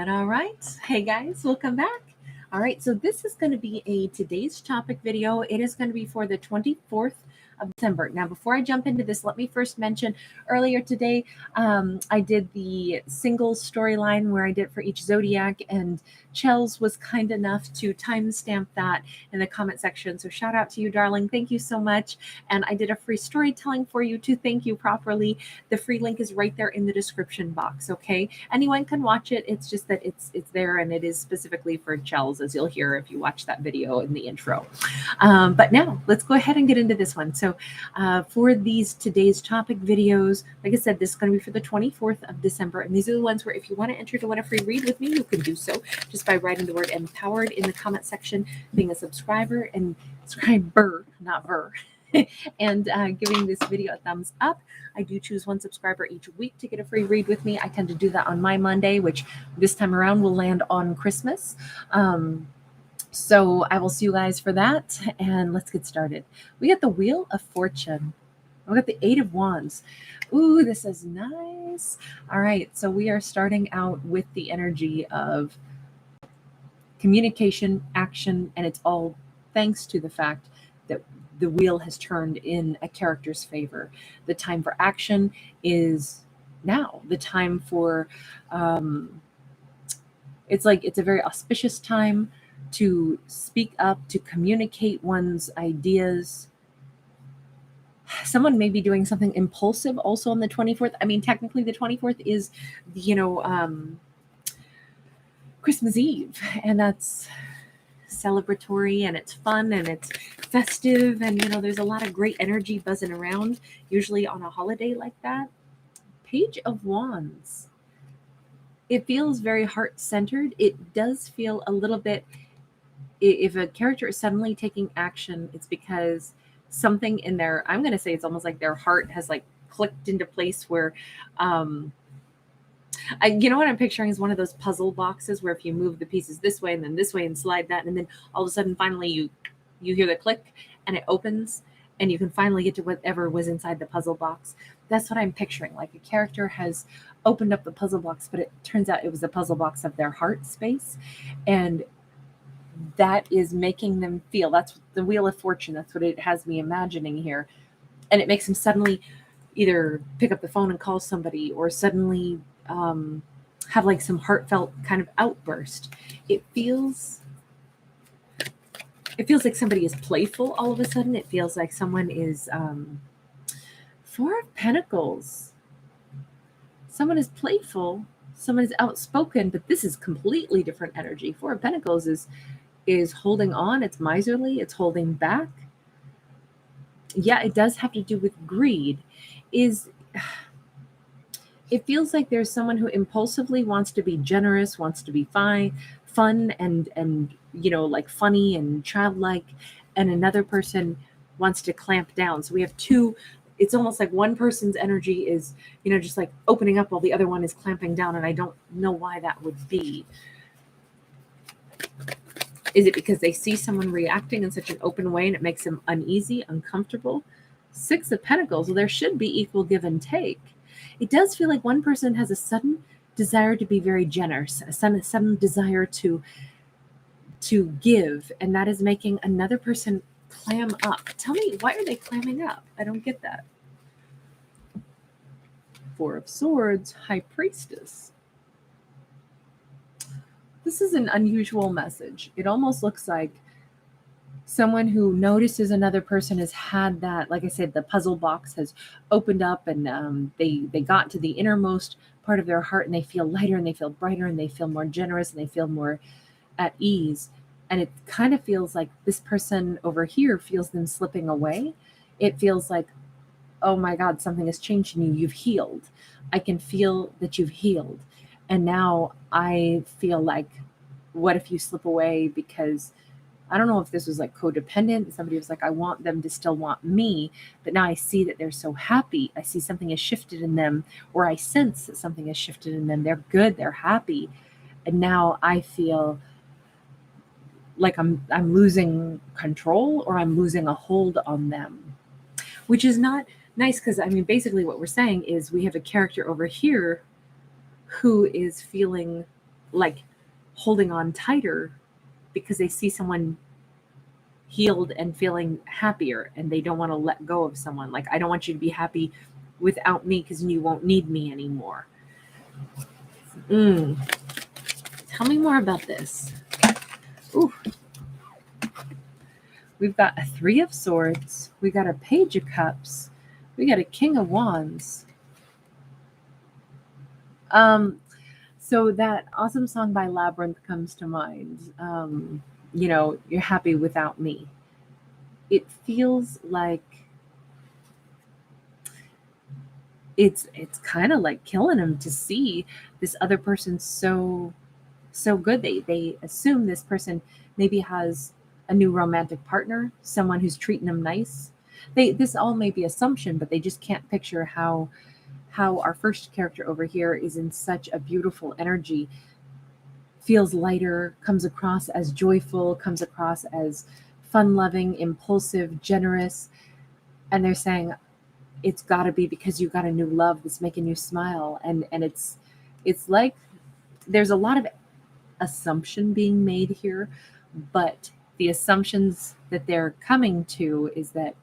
All right. Hey guys, welcome back. All right, so this is going to be a today's topic video. It is going to be for the 24th of December. Now, before I jump into this, let me first mention earlier today, I did the single storyline where I did for each zodiac, and Chels was kind enough to timestamp that in the comment section. So shout out to you, darling. Thank you so much. And I did a free storytelling for you to thank you properly. The free link is right there in the description box. Okay, anyone can watch it. It's just that it's there, and it is specifically for Chels, as you'll hear if you watch that video in the intro. But now let's go ahead and get into this one. So for these today's topic videos, like I said, this is going to be for the 24th of December, and these are the ones where if you want to enter to win a free read with me, you can do so just by writing the word empowered in the comment section, being a subscriber and subscriber, not ver, and giving this video a thumbs up. I do choose one subscriber each week to get a free read with me. I tend to do that on my Monday, which this time around will land on Christmas. So I will see you guys for that, and let's get started. We got the Wheel of Fortune. We got the Eight of Wands. Ooh, this is nice. All right, so we are starting out with the energy of communication, action, and it's all thanks to the fact that the wheel has turned in a character's favor. The time for action is now. The time for, it's a very auspicious time to speak up, to communicate one's ideas. Someone may be doing something impulsive also on the 24th. I mean, technically the 24th is, Christmas Eve, and that's celebratory, and it's fun, and it's festive, and there's a lot of great energy buzzing around, usually on a holiday like that. Page of Wands. It feels very heart-centered. It does feel a little bit, if a character is suddenly taking action, it's because something in their, I'm going to say it's almost like their heart has like clicked into place where, what I'm picturing is one of those puzzle boxes where if you move the pieces this way and then this way and slide that, and then all of a sudden finally you hear the click and it opens and you can finally get to whatever was inside the puzzle box. That's what I'm picturing. Like a character has opened up the puzzle box, but it turns out it was the puzzle box of their heart space. And that is making them feel, that's the Wheel of Fortune. That's what it has me imagining here. And it makes them suddenly either pick up the phone and call somebody, or suddenly have like some heartfelt kind of outburst. It feels like somebody is playful all of a sudden. It feels like someone is Four of Pentacles. Someone is playful, someone is outspoken, but this is completely different energy. Four of Pentacles is holding on, it's miserly, it's holding back. Yeah, it does have to do with greed. It feels like there's someone who impulsively wants to be generous, wants to be fun and like funny and childlike, and another person wants to clamp down. So we have two. It's almost like one person's energy is, just like opening up while the other one is clamping down, and I don't know why that would be. Is it because they see someone reacting in such an open way and it makes them uneasy, uncomfortable? Six of Pentacles, well, there should be equal give and take. It does feel like one person has a sudden desire to be very generous, a sudden desire to give, and that is making another person clam up. Tell me, why are they clamming up? I don't get that. Four of Swords, High Priestess. This is an unusual message. It almost looks like someone who notices another person has had that, like I said, the puzzle box has opened up, and they got to the innermost part of their heart, and they feel lighter, and they feel brighter, and they feel more generous, and they feel more at ease. And it kind of feels like this person over here feels them slipping away. It feels like, oh my God, something has changed in you. You've healed. I can feel that you've healed. And now I feel like, what if you slip away? Because I don't know if this was like codependent. Somebody was like, I want them to still want me, but now I see that they're so happy. I see something has shifted in them, or I sense that something has shifted in them. They're good, they're happy. And now I feel like I'm losing control, or I'm losing a hold on them, which is not nice, because I mean, basically what we're saying is we have a character over here who is feeling like holding on tighter because they see someone healed and feeling happier, and they don't want to let go of someone. Like, I don't want you to be happy without me because you won't need me anymore. Tell me more about this. Ooh. We've got a 3 of Swords. We got a Page of Cups. We got a King of Wands. So that awesome song by Labyrinth comes to mind. You're happy without me. It feels like it's kind of like killing him to see this other person so good. They assume this person maybe has a new romantic partner, someone who's treating them nice. This all may be assumption, but they just can't picture how our first character over here is in such a beautiful energy, feels lighter, comes across as joyful, comes across as fun-loving, impulsive, generous, and they're saying it's got to be because you got a new love that's making you smile. And it's like there's a lot of assumption being made here, but the assumptions that they're coming to is that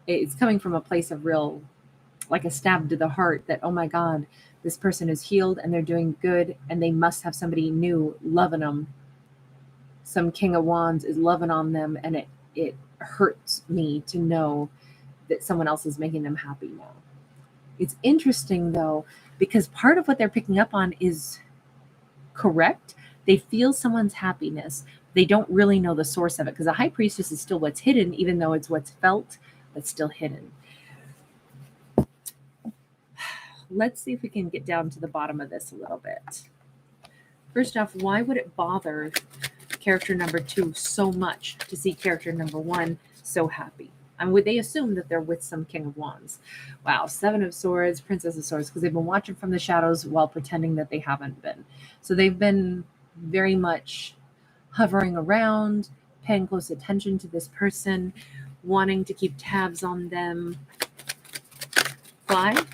it's coming from a place of real, like a stab to the heart, that, oh my God, this person is healed and they're doing good and they must have somebody new loving them. Some King of Wands is loving on them, and it hurts me to know that someone else is making them happy now. It's interesting though, because part of what they're picking up on is correct. They feel someone's happiness. They don't really know the source of it, because the High Priestess is still what's hidden, even though it's what's felt, but still hidden. Let's see if we can get down to the bottom of this a little bit. First off, why would it bother character number 2 so much to see character number 1 so happy? I mean, would they assume that they're with some King of Wands? Wow, 7 of Swords, Princess of Swords, because they've been watching from the shadows while pretending that they haven't been. So they've been very much hovering around, paying close attention to this person, wanting to keep tabs on them. 5.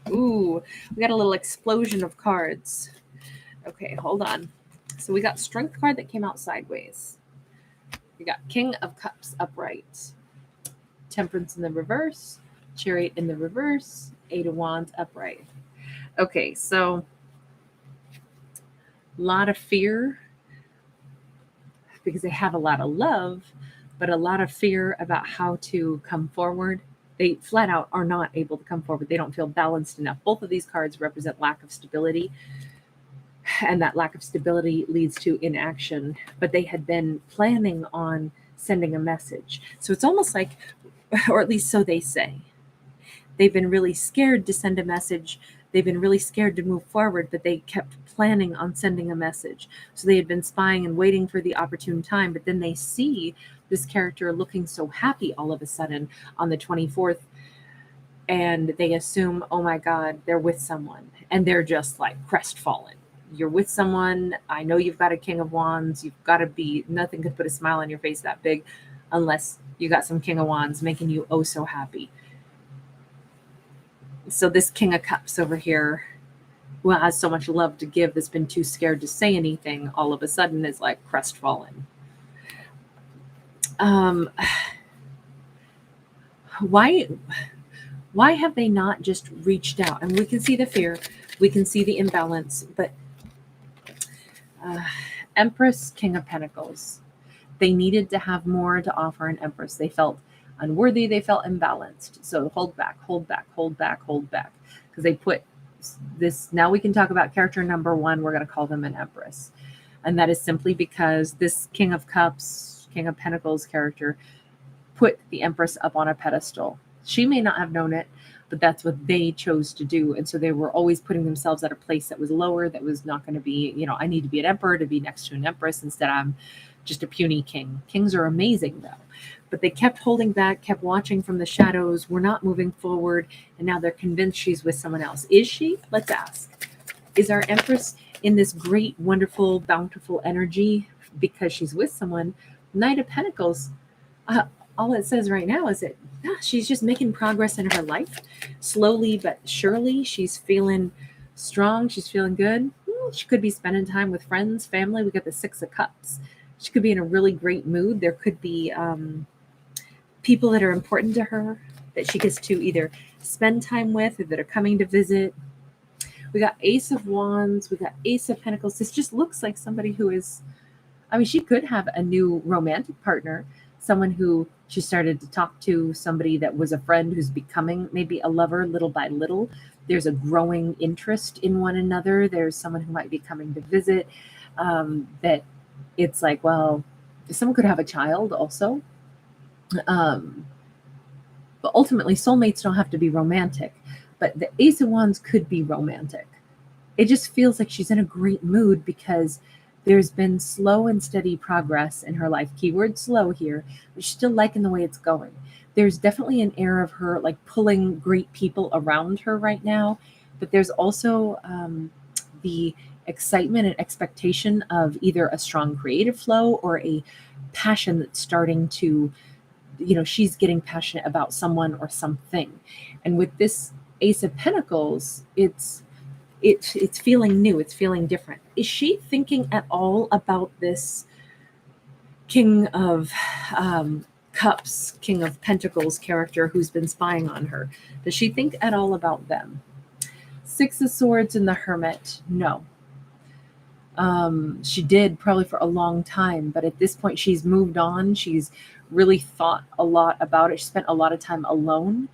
Ooh, we got a little explosion of cards. Okay, hold on. So we got Strength card that came out sideways. We got King of Cups upright. Temperance in the reverse. Chariot in the reverse. 8 of Wands upright. Okay, so a lot of fear because they have a lot of love, but a lot of fear about how to come forward. They flat out are not able to come forward. They don't feel balanced enough. Both of these cards represent lack of stability, and that lack of stability leads to inaction. But they had been planning on sending a message. So it's almost like, or at least so they say, they've been really scared to send a message. They've been really scared to move forward, but they kept planning on sending a message. So they had been spying and waiting for the opportune time, but then they see this character looking so happy all of a sudden on the 24th, and they assume, oh my God, they're with someone, and they're just like crestfallen. You're with someone. I know you've got a King of Wands. You've got to be, nothing could put a smile on your face that big unless you got some King of Wands making you oh so happy. So this King of Cups over here, who has so much love to give, that's been too scared to say anything, all of a sudden is like crestfallen. Why have they not just reached out? And we can see the fear, we can see the imbalance, but Empress, King of Pentacles. They needed to have more to offer an Empress. They felt unworthy, they felt imbalanced. So hold back, hold back, hold back, hold back. Because they put this, now we can talk about character number 1, we're going to call them an Empress. And that is simply because this King of Cups, King of Pentacles character put the Empress up on a pedestal. She may not have known it, but that's what they chose to do. And so they were always putting themselves at a place that was lower, that was not going to be, I need to be an emperor to be next to an empress. Instead, I'm just a puny king. Kings are amazing, though. But they kept holding back, kept watching from the shadows, were not moving forward, and now they're convinced she's with someone else. Is she? Let's ask. Is our empress in this great, wonderful, bountiful energy because she's with someone? Knight of Pentacles. All it says right now is that she's just making progress in her life. Slowly but surely, she's feeling strong. She's feeling good. She could be spending time with friends, family. We got the Six of Cups. She could be in a really great mood. There could be people that are important to her that she gets to either spend time with or that are coming to visit. We got Ace of Wands. We got Ace of Pentacles. This just looks like somebody who is, I mean, she could have a new romantic partner, someone who she started to talk to, somebody that was a friend who's becoming maybe a lover little by little. There's a growing interest in one another. There's someone who might be coming to visit, that it's like, well, someone could have a child also. But ultimately, soulmates don't have to be romantic. But the Ace of Wands could be romantic. It just feels like she's in a great mood because there's been slow and steady progress in her life. Keyword slow here, but she's still liking the way it's going. There's definitely an air of her like pulling great people around her right now, but there's also the excitement and expectation of either a strong creative flow or a passion that's starting to, she's getting passionate about someone or something. And with this Ace of Pentacles, it's feeling new, it's feeling different. Is she thinking at all about this King of Cups, King of Pentacles character who's been spying on her? Does she think at all about them? Six of Swords and the Hermit, no. She did probably for a long time, but at this point she's moved on. She's really thought a lot about it. She spent a lot of time alone.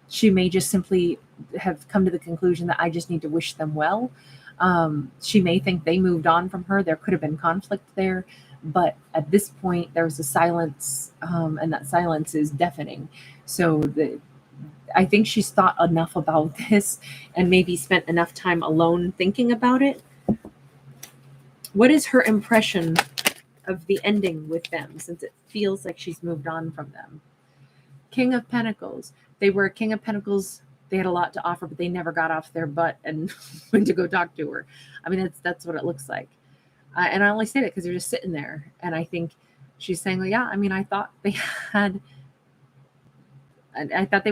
She may just simply have come to the conclusion that I just need to wish them well. She may think they moved on from her. There could have been conflict there, but at this point there was a silence, and that silence is deafening. So I think she's thought enough about this and maybe spent enough time alone thinking about it. What is her impression of the ending with them, since it feels like she's moved on from them? King of Pentacles. They were a King of Pentacles. They had a lot to offer, but they never got off their butt and went to go talk to her. I mean, that's what it looks like. And I only say that because they're just sitting there. And I think she's saying, well, yeah, I mean, I thought they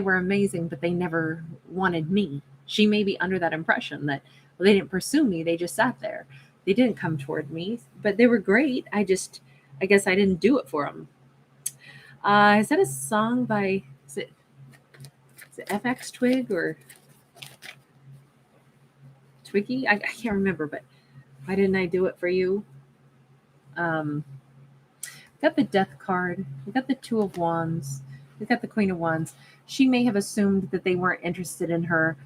were amazing, but they never wanted me. She may be under that impression that, well, they didn't pursue me. They just sat there. They didn't come toward me, but they were great. I guess I didn't do it for them. Is that a song by, is it FX Twig or Twiggy? I can't remember, but why didn't I do it for you? Got the Death card. We got the Two of Wands. We got the Queen of Wands. She may have assumed that they weren't interested in her.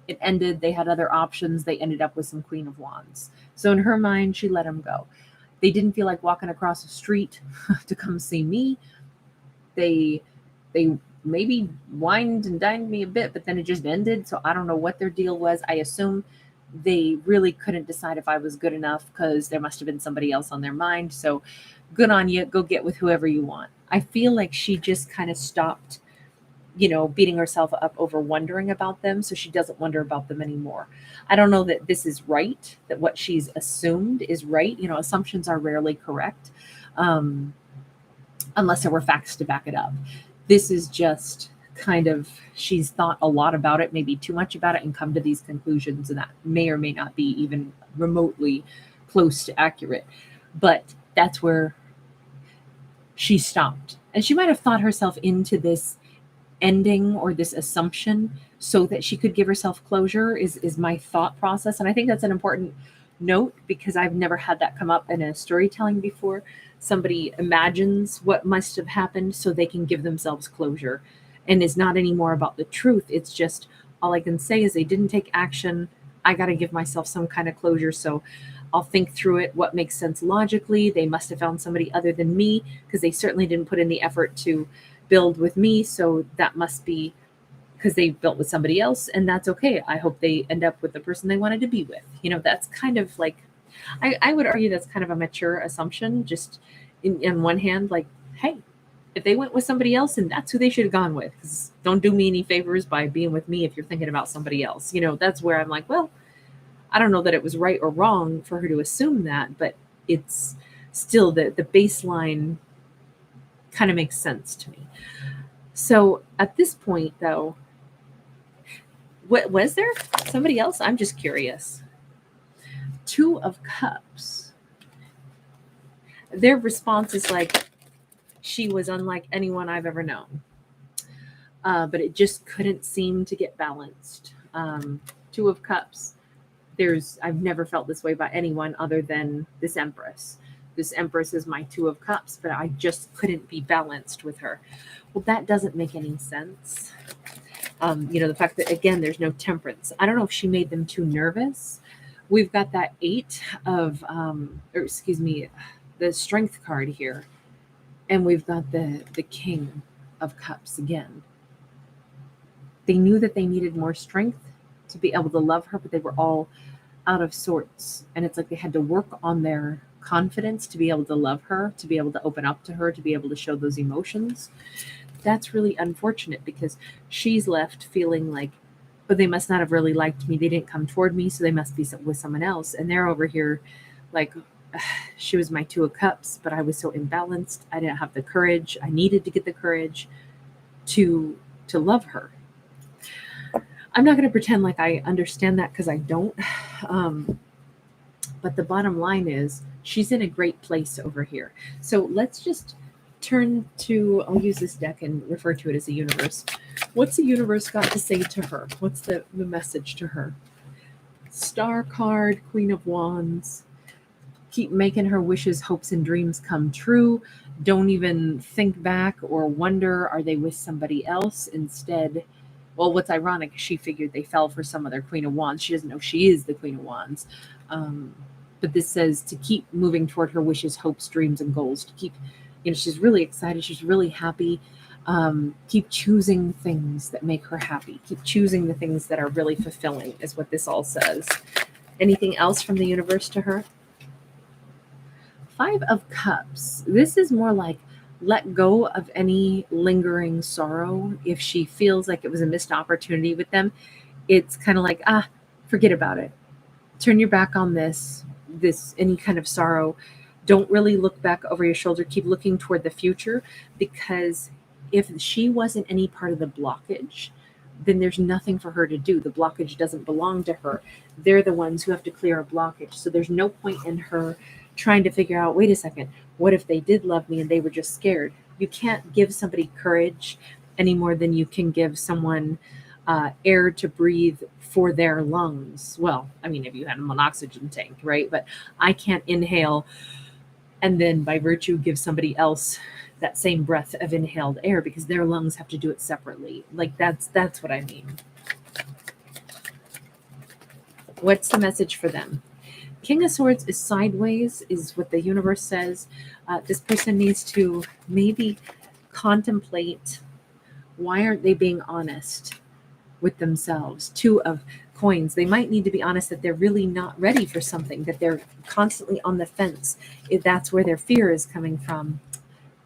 It ended. They had other options. They ended up with some Queen of Wands. So in her mind, she let him go. They didn't feel like walking across the street to come see me. They maybe wined and dined me a bit, but then it just ended. So I don't know what their deal was. I assume they really couldn't decide if I was good enough because there must have been somebody else on their mind. So good on you. Go get with whoever you want. I feel like she just kind of stopped, beating herself up over wondering about them. So she doesn't wonder about them anymore. I don't know that this is right, that what she's assumed is right. Assumptions are rarely correct, unless there were facts to back it up. This is just kind of, she's thought a lot about it, maybe too much about it, and come to these conclusions, and that may or may not be even remotely close to accurate. But that's where she stopped. And she might have thought herself into this ending or this assumption so that she could give herself closure, is my thought process. And I think that's an important note because I've never had that come up in a storytelling before. Somebody imagines what must have happened so they can give themselves closure, and it's not anymore about the truth. It's just, all I can say is they didn't take action. I got to give myself some kind of closure. So I'll think through it, what makes sense logically. They must have found somebody other than me because they certainly didn't put in the effort to build with me. So that must be because they built with somebody else, and that's okay. I hope they end up with the person they wanted to be with. That's kind of like, I would argue that's kind of a mature assumption. Just in one hand, like, hey, if they went with somebody else, and that's who they should have gone with, because don't do me any favors by being with me if you're thinking about somebody else. That's where I'm like, well, I don't know that it was right or wrong for her to assume that, but it's still the baseline kind of makes sense to me. So at this point, though, what was there somebody else? I'm just curious. Two of Cups. Their response is like, she was unlike anyone I've ever known. But it just couldn't seem to get balanced. Two of Cups. I've never felt this way about anyone other than this Empress. This Empress is my Two of Cups, but I just couldn't be balanced with her. Well, that doesn't make any sense. The fact that, again, there's no Temperance. I don't know if she made them too nervous. We've got that the Strength card here. And we've got the King of Cups again. They knew that they needed more strength to be able to love her, but they were all out of sorts. And it's like they had to work on their confidence to be able to love her, to be able to open up to her, to be able to show those emotions. That's really unfortunate because she's left feeling like, but they must not have really liked me. They didn't come toward me, so they must be with someone else. And they're over here like, she was my Two of Cups, but I was so imbalanced. I didn't have the courage. I needed to get the courage to love her. I'm not going to pretend like I understand that because I don't. But the bottom line is she's in a great place over here. So let's just turn to, I'll use this deck and refer to it as the universe. What's the universe got to say to her? What's the message to her? Star card, Queen of Wands. Keep making her wishes, hopes, and dreams come true. Don't even think back or wonder, are they with somebody else? Instead, well, what's ironic, she figured they fell for some other Queen of Wands. She doesn't know she is the Queen of Wands. But this says to keep moving toward her wishes, hopes, dreams, and goals. To keep, she's really excited. She's really happy. Keep choosing things that make her happy. Keep choosing the things that are really fulfilling is what this all says. Anything else from the universe to her? Five of Cups. This is more like let go of any lingering sorrow. If she feels like it was a missed opportunity with them, it's kind of like, forget about it. Turn your back on this any kind of sorrow. Don't really look back over your shoulder. Keep looking toward the future, because if she wasn't any part of the blockage, then there's nothing for her to do. The blockage doesn't belong to her. They're the ones who have to clear a blockage. So there's no point in her trying to figure out, wait a second, what if they did love me and they were just scared? You can't give somebody courage any more than you can give someone air to breathe for their lungs. Well, I mean, if you had them on oxygen tank, right? But I can't inhale and then by virtue give somebody else that same breath of inhaled air because their lungs have to do it separately. Like that's what I mean. What's the message for them? King of Swords is sideways, is what the universe says. This person needs to maybe contemplate, why aren't they being honest with themselves? Two of Coins. They might need to be honest that they're really not ready for something, that they're constantly on the fence, if that's where their fear is coming from.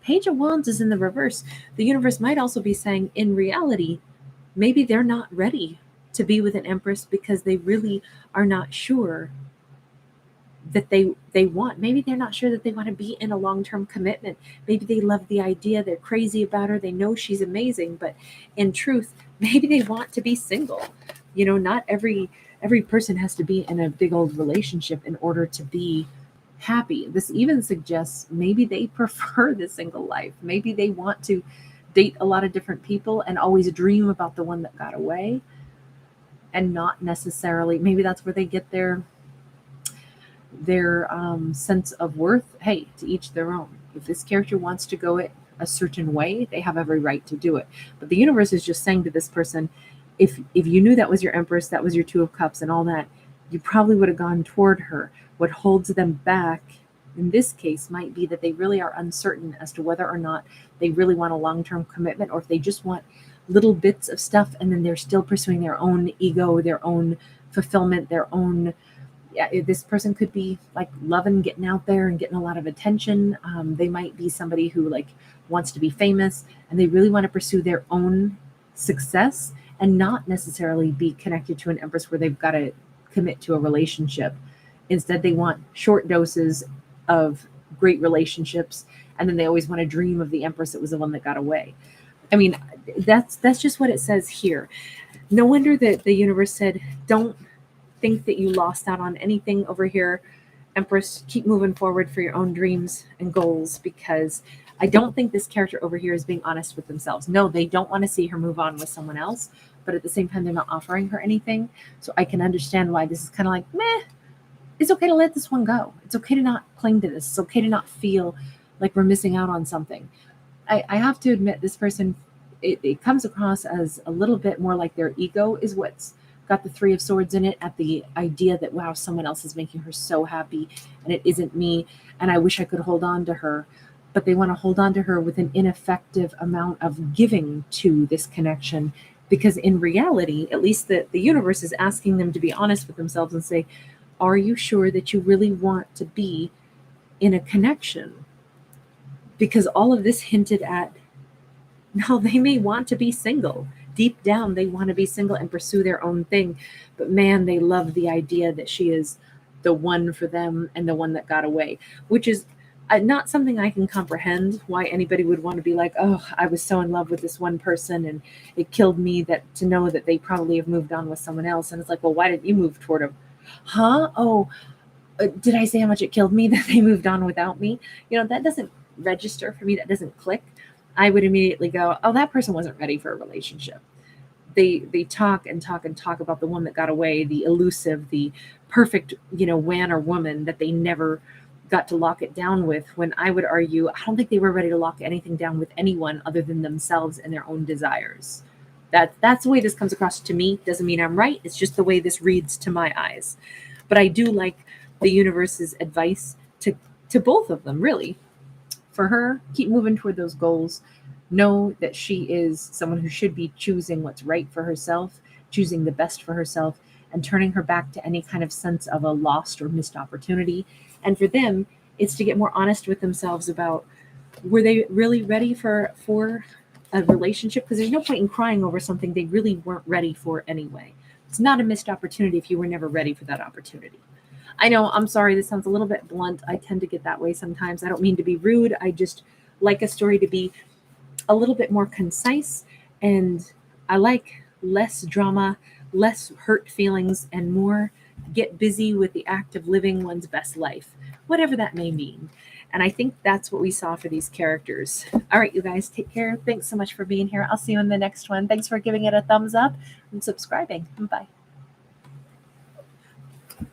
Page of Wands is in the reverse. The universe might also be saying, in reality, maybe they're not ready to be with an Empress because they really are not sure that they want. Maybe they're not sure that they want to be in a long-term commitment. Maybe they love the idea. They're crazy about her. They know she's amazing, but in truth, maybe they want to be single. Not every person has to be in a big old relationship in order to be happy. This even suggests maybe they prefer the single life. Maybe they want to date a lot of different people and always dream about the one that got away, and not necessarily, maybe that's where they get their sense of worth. Hey, to each their own. If this character wants to go it a certain way, they have every right to do it. But the universe is just saying to this person, if you knew that was your Empress, that was your Two of Cups and all that, you probably would have gone toward her. What holds them back in this case might be that they really are uncertain as to whether or not they really want a long-term commitment, or if they just want little bits of stuff and then they're still pursuing their own ego, their own fulfillment, their own. Yeah, this person could be like loving getting out there and getting a lot of attention. They might be somebody who like wants to be famous and they really want to pursue their own success and not necessarily be connected to an Empress where they've got to commit to a relationship. Instead, they want short doses of great relationships, and then they always want to dream of the Empress that was the one that got away. I mean, that's just what it says here. No wonder that the universe said, don't think that you lost out on anything over here, Empress. Keep moving forward for your own dreams and goals, because I don't think this character over here is being honest with themselves. No, they don't want to see her move on with someone else, but at the same time, they're not offering her anything. So I can understand why this is kind of like, meh, it's okay to let this one go. It's okay to not cling to this. It's okay to not feel like we're missing out on something. I have to admit, this person, it comes across as a little bit more like their ego is what's got the Three of Swords in it, at the idea that, wow, someone else is making her so happy and it isn't me. And I wish I could hold on to her. But they want to hold on to her with an ineffective amount of giving to this connection. Because in reality, at least the universe is asking them to be honest with themselves and say, are you sure that you really want to be in a connection? Because all of this hinted at, no, they may want to be single. Deep down, they want to be single and pursue their own thing. But man, they love the idea that she is the one for them and the one that got away, which is not something I can comprehend, why anybody would want to be like, oh, I was so in love with this one person and it killed me that to know that they probably have moved on with someone else. And it's like, well, why didn't you move toward them? Huh? Oh, did I say how much it killed me that they moved on without me? That doesn't register for me. That doesn't click. I would immediately go, oh, that person wasn't ready for a relationship. They talk and talk and talk about the one that got away, the elusive, the perfect, man or woman that they never got to lock it down with, when I would argue, I don't think they were ready to lock anything down with anyone other than themselves and their own desires. That's the way this comes across to me. Doesn't mean I'm right. It's just the way this reads to my eyes. But I do like the universe's advice to both of them, really. For her, keep moving toward those goals. Know that she is someone who should be choosing what's right for herself, choosing the best for herself, and turning her back to any kind of sense of a lost or missed opportunity. And for them, it's to get more honest with themselves about, were they really ready for a relationship? Because there's no point in crying over something they really weren't ready for anyway. It's not a missed opportunity if you were never ready for that opportunity. I know, I'm sorry, this sounds a little bit blunt. I tend to get that way sometimes. I don't mean to be rude. I just like a story to be a little bit more concise, and I like less drama, less hurt feelings, and more get busy with the act of living one's best life, whatever that may mean. And I think that's what we saw for these characters. All right, you guys, take care. Thanks so much for being here. I'll see you in the next one. Thanks for giving it a thumbs up and subscribing. Bye.